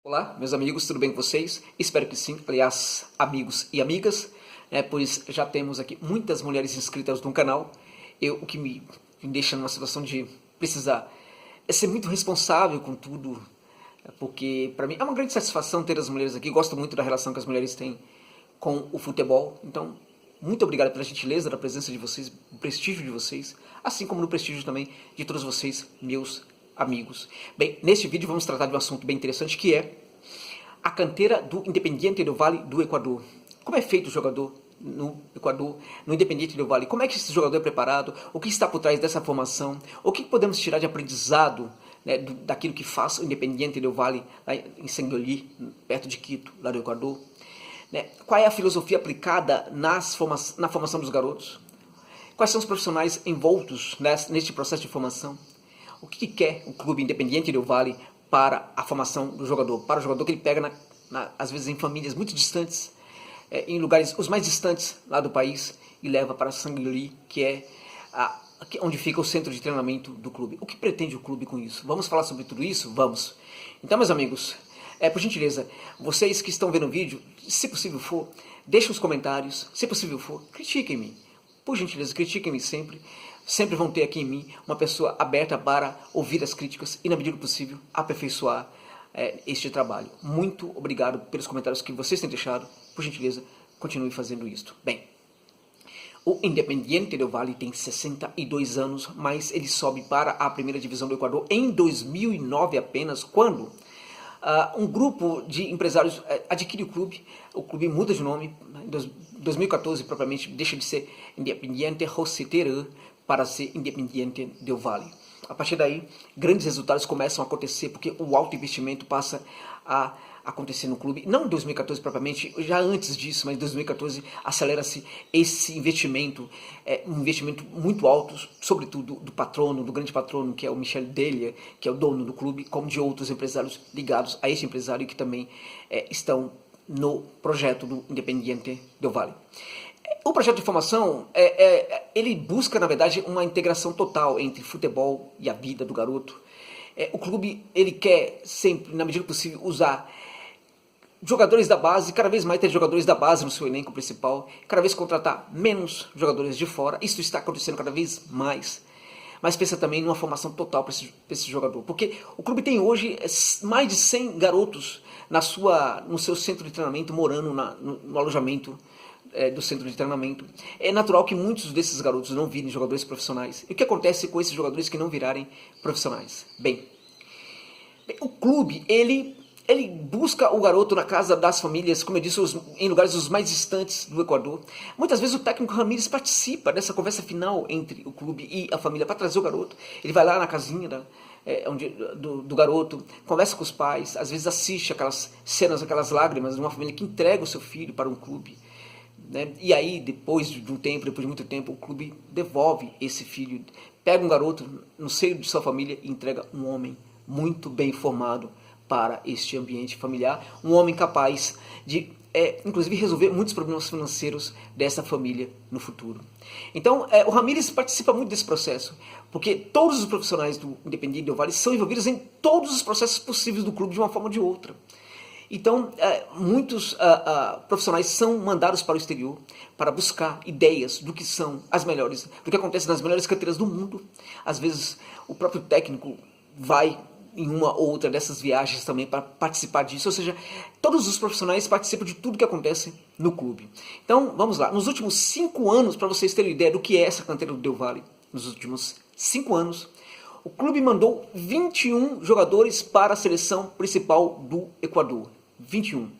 Olá, meus amigos, tudo bem com vocês? Espero que sim, aliás, amigos e amigas, pois já temos aqui muitas mulheres inscritas no canal. O que me deixa numa situação de precisar ser muito responsável com tudo, porque para mim é uma grande satisfação ter as mulheres aqui. Gosto muito da relação que as mulheres têm com o futebol, então muito obrigado pela gentileza da presença de vocês, do prestígio de vocês, assim como no prestígio também de todos vocês, meus amigos. Bem, neste vídeo vamos tratar de um assunto bem interessante, que é a canteira do Independiente del Valle do Equador. Como é feito o jogador no Equador, no Independiente del Valle? Como é que esse jogador é preparado? O que está por trás dessa formação? O que podemos tirar de aprendizado, daquilo que faz o Independiente del Valle lá em Sengloli, perto de Quito, lá do Equador? Qual é a filosofia aplicada na formação dos garotos? Quais são os profissionais envoltos neste processo de formação? O que quer o clube Independiente del Valle para a formação do jogador? Para o jogador que ele pega, às vezes, em famílias muito distantes, em lugares os mais distantes lá do país, e leva para Sengloli, que é onde fica o centro de treinamento do clube. O que pretende o clube com isso? Vamos falar sobre tudo isso? Vamos! Então, meus amigos, por gentileza, vocês que estão vendo o vídeo, se possível for, deixem os comentários, se possível for, critiquem-me. Por gentileza, critiquem-me sempre. Sempre vão ter aqui em mim uma pessoa aberta para ouvir as críticas e, na medida do possível, aperfeiçoar este trabalho. Muito obrigado pelos comentários que vocês têm deixado. Por gentileza, continue fazendo isto. Bem, o Independiente del Valle tem 62 anos, mas ele sobe para a primeira divisão do Equador em 2009 apenas, quando um grupo de empresários adquire o clube muda de nome, em 2014 propriamente deixa de ser Independiente José Terán para ser Independiente del Valle. A partir daí, grandes resultados começam a acontecer, porque o alto investimento passa a acontecer no clube, não em 2014 propriamente, já antes disso, mas em 2014 acelera-se esse investimento, um investimento muito alto, sobretudo do patrono, do grande patrono, que é o Michel Delia, que é o dono do clube, como de outros empresários ligados a esse empresário que também estão no projeto do Independiente del Valle. O projeto de formação, ele busca, na verdade, uma integração total entre futebol e a vida do garoto. O clube, ele quer sempre, na medida do possível, usar jogadores da base, cada vez mais ter jogadores da base no seu elenco principal, cada vez contratar menos jogadores de fora. Isso está acontecendo cada vez mais. Mas pensa também numa formação total para esse jogador. Porque o clube tem hoje mais de 100 garotos no seu centro de treinamento, morando no alojamento do centro de treinamento. É natural que muitos desses garotos não virem jogadores profissionais. E o que acontece com esses jogadores que não virarem profissionais? Bem, o clube, ele busca o garoto na casa das famílias, como eu disse, em lugares os mais distantes do Equador. Muitas vezes o técnico Ramírez participa dessa conversa final entre o clube e a família para trazer o garoto. Ele vai lá na casinha do garoto, conversa com os pais, às vezes assiste aquelas cenas, aquelas lágrimas de uma família que entrega o seu filho para um clube. E aí, depois de muito tempo, o clube devolve esse filho, pega um garoto no seio de sua família e entrega um homem muito bem formado para este ambiente familiar, um homem capaz de, inclusive, resolver muitos problemas financeiros dessa família no futuro. Então, o Ramírez participa muito desse processo, porque todos os profissionais do Independiente del Valle são envolvidos em todos os processos possíveis do clube de uma forma ou de outra. Então, muitos profissionais são mandados para o exterior para buscar ideias do que são as melhores, do que acontece nas melhores canteiras do mundo. Às vezes, o próprio técnico vai em uma ou outra dessas viagens também para participar disso. Ou seja, todos os profissionais participam de tudo que acontece no clube. Então, vamos lá. Nos últimos 5 anos, para vocês terem ideia do que é essa canteira do Del Valle, nos últimos 5 anos, o clube mandou 21 jogadores para a seleção principal do Equador. 21.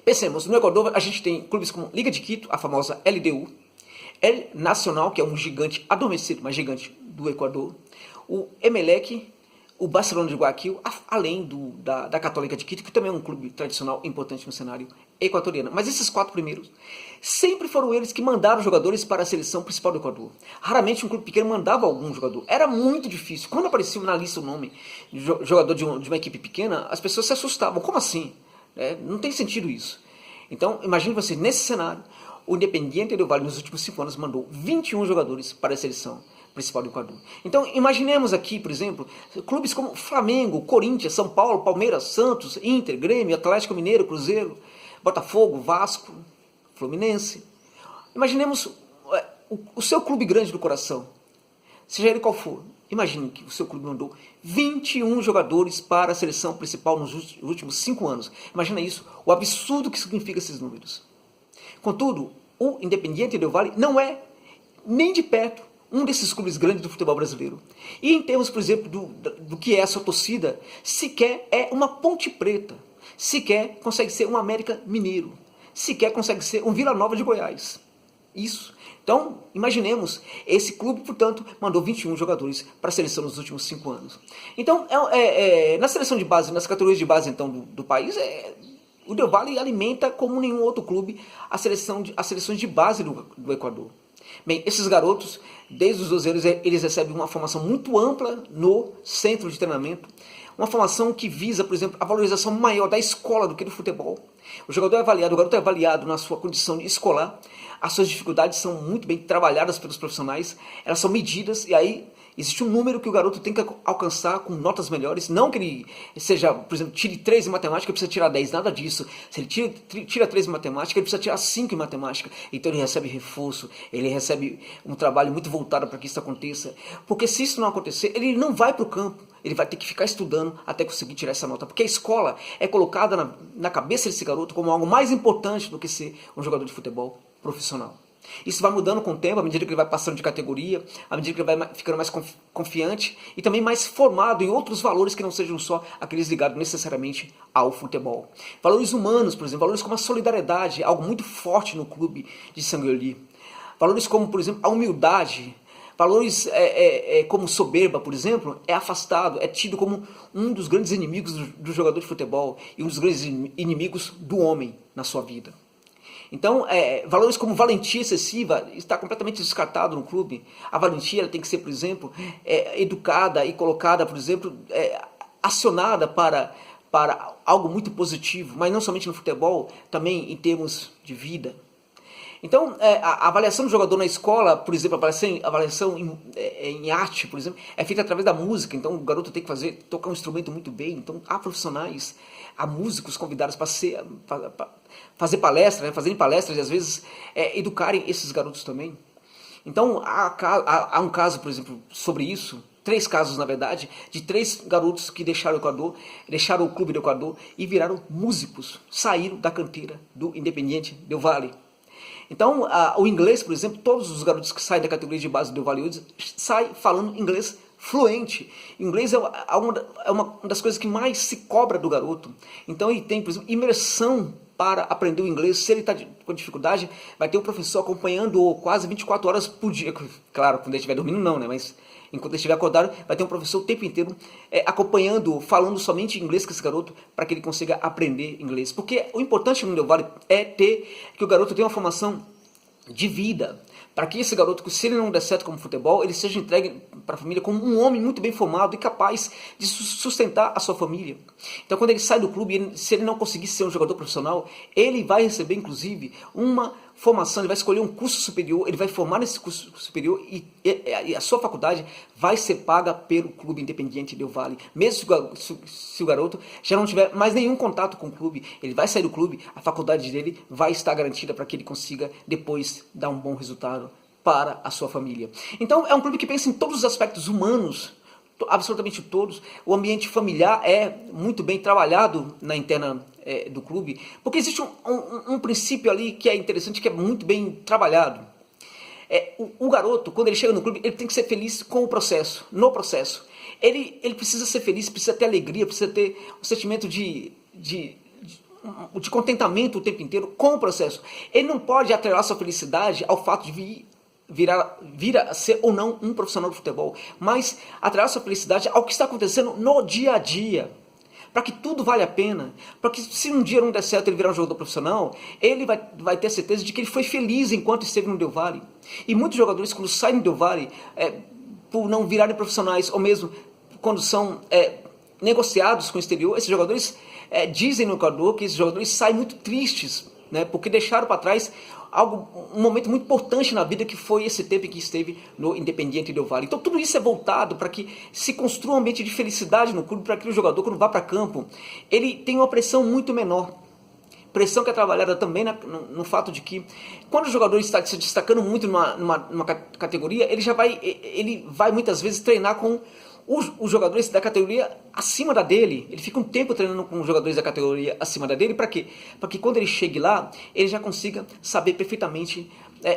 Pensemos, no Equador a gente tem clubes como Liga de Quito, a famosa LDU, El Nacional, que é um gigante adormecido, mas gigante do Equador, o Emelec, o Barcelona de Guayaquil, além da Católica de Quito, que também é um clube tradicional importante no cenário equatoriano. Mas esses 4 primeiros sempre foram eles que mandaram jogadores para a seleção principal do Equador. Raramente um clube pequeno mandava algum jogador. Era muito difícil. Quando aparecia na lista o nome de jogador de uma equipe pequena, as pessoas se assustavam. Como assim? Não tem sentido isso. Então, imagine você, nesse cenário, o Independiente del Valle nos últimos 5 anos mandou 21 jogadores para a seleção. principal do Equador. Então, imaginemos aqui, por exemplo, clubes como Flamengo, Corinthians, São Paulo, Palmeiras, Santos, Inter, Grêmio, Atlético Mineiro, Cruzeiro, Botafogo, Vasco, Fluminense. Imaginemos o seu clube grande do coração, seja ele qual for. Imagine que o seu clube mandou 21 jogadores para a seleção principal nos últimos 5 anos. Imagina isso, o absurdo que significa esses números. Contudo, o Independiente Del Valle não é nem de perto um desses clubes grandes do futebol brasileiro. E em termos, por exemplo, do que é a sua torcida, sequer é uma Ponte Preta, sequer consegue ser um América Mineiro, sequer consegue ser um Vila Nova de Goiás. Isso. Então, imaginemos, esse clube, portanto, mandou 21 jogadores para a seleção nos últimos 5 anos. Então, na seleção de base, nas categorias de base então, do país, o Del Valle alimenta, como nenhum outro clube, as seleções de base do Equador. Bem, esses garotos, desde os 12 anos, eles recebem uma formação muito ampla no centro de treinamento, uma formação que visa, por exemplo, a valorização maior da escola do que do futebol. O garoto é avaliado na sua condição escolar, as suas dificuldades são muito bem trabalhadas pelos profissionais, elas são medidas, e aí existe um número que o garoto tem que alcançar com notas melhores, não que ele seja, por exemplo, tire 3 em matemática, ele precisa tirar 10, nada disso. Se ele tira 3 em matemática, ele precisa tirar 5 em matemática, então ele recebe reforço, ele recebe um trabalho muito voltado para que isso aconteça, porque se isso não acontecer, ele não vai para o campo, ele vai ter que ficar estudando até conseguir tirar essa nota, porque a escola é colocada na cabeça desse garoto como algo mais importante do que ser um jogador de futebol profissional. Isso vai mudando com o tempo, à medida que ele vai passando de categoria, à medida que ele vai ficando mais confiante e também mais formado em outros valores que não sejam só aqueles ligados necessariamente ao futebol. Valores humanos, por exemplo, valores como a solidariedade, algo muito forte no clube de Sanguioli. Valores como, por exemplo, a humildade. Valores como soberba, por exemplo, é afastado, é tido como um dos grandes inimigos do jogador de futebol e um dos grandes inimigos do homem na sua vida. Então, valores como valentia excessiva está completamente descartado no clube. A valentia ela tem que ser, por exemplo, educada e colocada, por exemplo, acionada para algo muito positivo, mas não somente no futebol, também em termos de vida. Então, a avaliação do jogador na escola, por exemplo, a avaliação em arte, por exemplo, é feita através da música. Então, o garoto tem que tocar um instrumento muito bem. Então, há profissionais, há músicos convidados para fazer palestras, fazerem palestras e, às vezes, educarem esses garotos também. Então, há um caso, por exemplo, sobre isso, 3 casos, na verdade, de 3 garotos que deixaram o Equador, deixaram o clube do Equador e viraram músicos, saíram da canteira do Independiente Del Valle. Então, o inglês, por exemplo, todos os garotos que saem da categoria de base do Del Valle saem falando inglês fluente. O inglês é uma das coisas que mais se cobra do garoto. Então, ele tem, por exemplo, imersão para aprender o inglês. Se ele está com dificuldade, vai ter um professor acompanhando quase 24 horas por dia. Claro, quando ele estiver dormindo não, né? Mas enquanto ele estiver acordado, vai ter um professor o tempo inteiro acompanhando, falando somente inglês com esse garoto, para que ele consiga aprender inglês. Porque o importante no Del Valle é que o garoto tenha uma formação de vida, para que esse garoto, se ele não der certo como futebol, ele seja entregue para a família como um homem muito bem formado e capaz de sustentar a sua família. Então, quando ele sai do clube, se ele não conseguir ser um jogador profissional, ele vai receber, inclusive, uma formação, ele vai escolher um curso superior, ele vai formar nesse curso superior e a sua faculdade vai ser paga pelo Clube Independiente Del Valle. Mesmo se o garoto já não tiver mais nenhum contato com o clube, ele vai sair do clube, a faculdade dele vai estar garantida para que ele consiga depois dar um bom resultado para a sua família. Então é um clube que pensa em todos os aspectos humanos, absolutamente todos. O ambiente familiar é muito bem trabalhado na interna do clube, porque existe um princípio ali que é interessante, que é muito bem trabalhado. O garoto, quando ele chega no clube, ele tem que ser feliz com o processo, no processo. Ele precisa ser feliz, precisa ter alegria, precisa ter um sentimento de contentamento o tempo inteiro com o processo. Ele não pode atrelar sua felicidade ao fato de vir a ser ou não um profissional de futebol, mas atrelar sua felicidade ao que está acontecendo no dia a dia, para que tudo vale a pena, para que se um dia não der certo ele virar um jogador profissional, ele vai ter certeza de que ele foi feliz enquanto esteve no Del Valle. E muitos jogadores, quando saem do Del Valle, por não virarem profissionais, ou mesmo quando são negociados com o exterior, esses jogadores dizem no Equador que esses jogadores saem muito tristes, né, porque deixaram para trás um momento muito importante na vida, que foi esse tempo em que esteve no Independiente Del Valle. Então tudo isso é voltado para que se construa um ambiente de felicidade no clube, para que o jogador, quando vá para campo, ele tenha uma pressão muito menor. Pressão que é trabalhada também no fato de que, quando o jogador está se destacando muito numa categoria, ele vai muitas vezes treinar com os jogadores da categoria acima da dele. Ele fica um tempo treinando com os jogadores da categoria acima da dele. Para quê? Para que quando ele chegue lá, ele já consiga saber perfeitamente,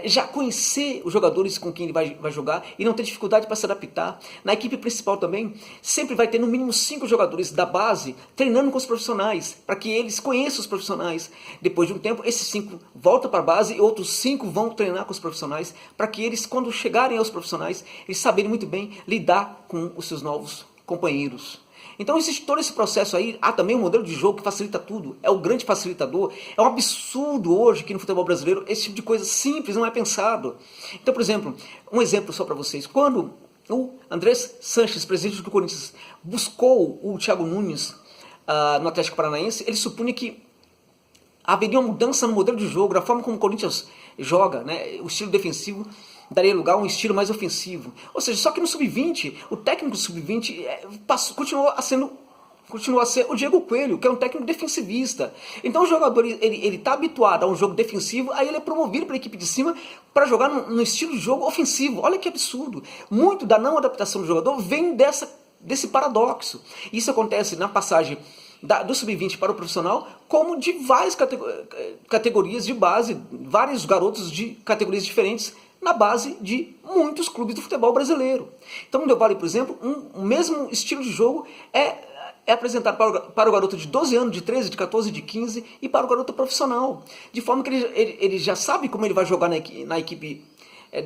já conhecer os jogadores com quem ele vai jogar e não ter dificuldade para se adaptar. Na equipe principal também, sempre vai ter no mínimo 5 jogadores da base treinando com os profissionais, para que eles conheçam os profissionais. Depois de um tempo, esses 5 voltam para a base e outros 5 vão treinar com os profissionais, para que eles, quando chegarem aos profissionais, eles saberem muito bem lidar com os seus novos companheiros. Então existe todo esse processo aí. Há também um modelo de jogo que facilita tudo, é o grande facilitador. É um absurdo hoje que no futebol brasileiro esse tipo de coisa simples não é pensado. Então, por exemplo, um exemplo só para vocês. Quando o Andrés Sanches, presidente do Corinthians, buscou o Thiago Nunes no Atlético Paranaense, ele supunha que haveria uma mudança no modelo de jogo, na forma como o Corinthians joga, né? O estilo defensivo daria lugar a um estilo mais ofensivo. Ou seja, só que no Sub-20, o técnico do Sub-20 continua a ser o Diego Coelho, que é um técnico defensivista. Então o jogador ele está habituado a um jogo defensivo, aí ele é promovido para a equipe de cima para jogar no estilo de jogo ofensivo. Olha que absurdo. Muito da não adaptação do jogador vem desse paradoxo. Isso acontece na passagem do Sub-20 para o profissional, como de várias categorias de base, vários garotos de categorias diferentes na base de muitos clubes do futebol brasileiro. Então no Del Valle, por exemplo, o mesmo estilo de jogo é apresentado para o garoto de 12 anos, de 13, de 14, de 15 e para o garoto profissional. De forma que ele já sabe como ele vai jogar na equipe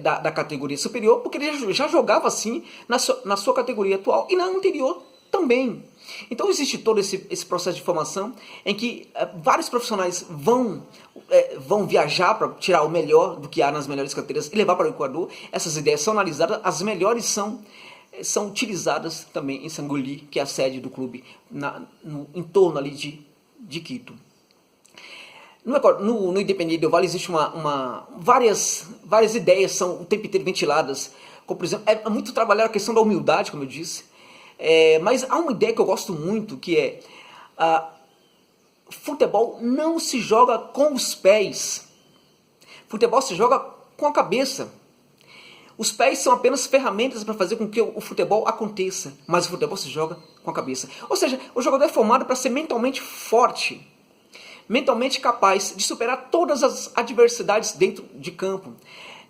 da categoria superior, porque ele já jogava assim na sua categoria atual e na anterior também. Então existe todo esse processo de formação em que vários profissionais vão viajar para tirar o melhor do que há nas melhores canteiras e levar para o Equador. Essas ideias são analisadas, as melhores são utilizadas também em Sangolí, que é a sede do clube, em torno ali de Quito. No Independiente Del Valle existe várias ideias, são o tempo inteiro ventiladas, como por exemplo, é muito trabalhar a questão da humildade, como eu disse. Mas há uma ideia que eu gosto muito, que é futebol não se joga com os pés, futebol se joga com a cabeça. Os pés são apenas ferramentas para fazer com que o futebol aconteça, mas o futebol se joga com a cabeça. Ou seja, o jogador é formado para ser mentalmente forte, mentalmente capaz de superar todas as adversidades dentro de campo.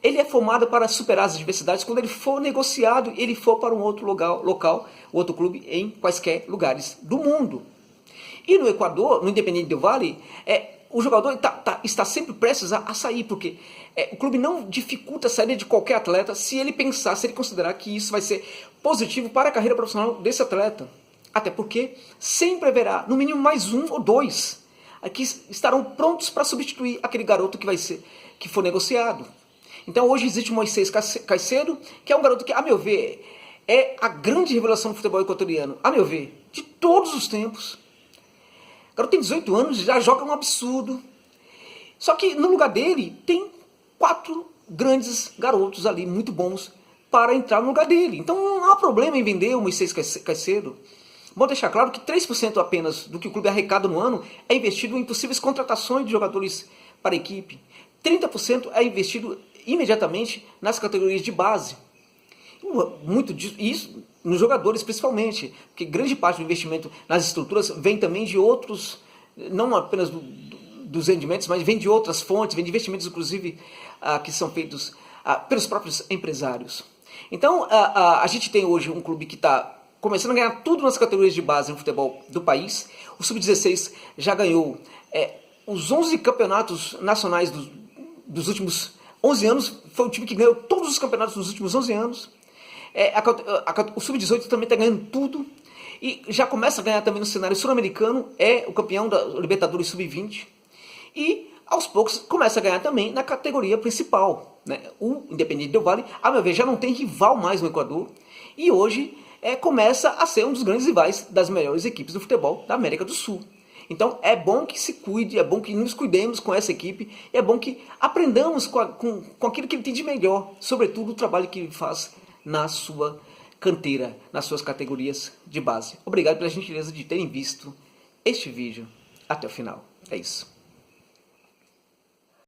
Ele é formado para superar as adversidades quando ele for negociado e ele for para um outro local, outro clube, em quaisquer lugares do mundo. E no Equador, no Independiente Del Valle, o jogador está sempre prestes a sair, porque o clube não dificulta a saída de qualquer atleta se ele considerar que isso vai ser positivo para a carreira profissional desse atleta. Até porque sempre haverá, no mínimo, mais 1 ou 2 que estarão prontos para substituir aquele garoto que for negociado. Então hoje existe o Moisés Caicedo, que é um garoto que, a meu ver, é a grande revelação do futebol equatoriano, a meu ver, de todos os tempos. O garoto tem 18 anos, já joga um absurdo. Só que no lugar dele tem 4 grandes garotos ali, muito bons, para entrar no lugar dele. Então não há problema em vender o Moisés Caicedo. Bom deixar claro que 3% apenas do que o clube arrecada no ano é investido em possíveis contratações de jogadores para a equipe. 30% é investido imediatamente nas categorias de base. Muito disso, isso nos jogadores principalmente, porque grande parte do investimento nas estruturas vem também de outros, não apenas dos rendimentos, mas vem de outras fontes, vem de investimentos inclusive que são feitos pelos próprios empresários. Então a gente tem hoje um clube que está começando a ganhar tudo nas categorias de base no futebol do país. O Sub-16 já ganhou os 11 campeonatos nacionais dos últimos 11 anos, foi o time que ganhou todos os campeonatos dos últimos 11 anos. O Sub-18 também está ganhando tudo. E já começa a ganhar também no cenário sul-americano, é o campeão da Libertadores Sub-20. E aos poucos começa a ganhar também na categoria principal, né? O Independiente Del Valle, a meu ver, já não tem rival mais no Equador. E hoje começa a ser um dos grandes rivais das melhores equipes do futebol da América do Sul. Então é bom que se cuide, é bom que nos cuidemos com essa equipe, e é bom que aprendamos com aquilo que ele tem de melhor, sobretudo o trabalho que ele faz na sua canteira, nas suas categorias de base. Obrigado pela gentileza de terem visto este vídeo até o final. É isso.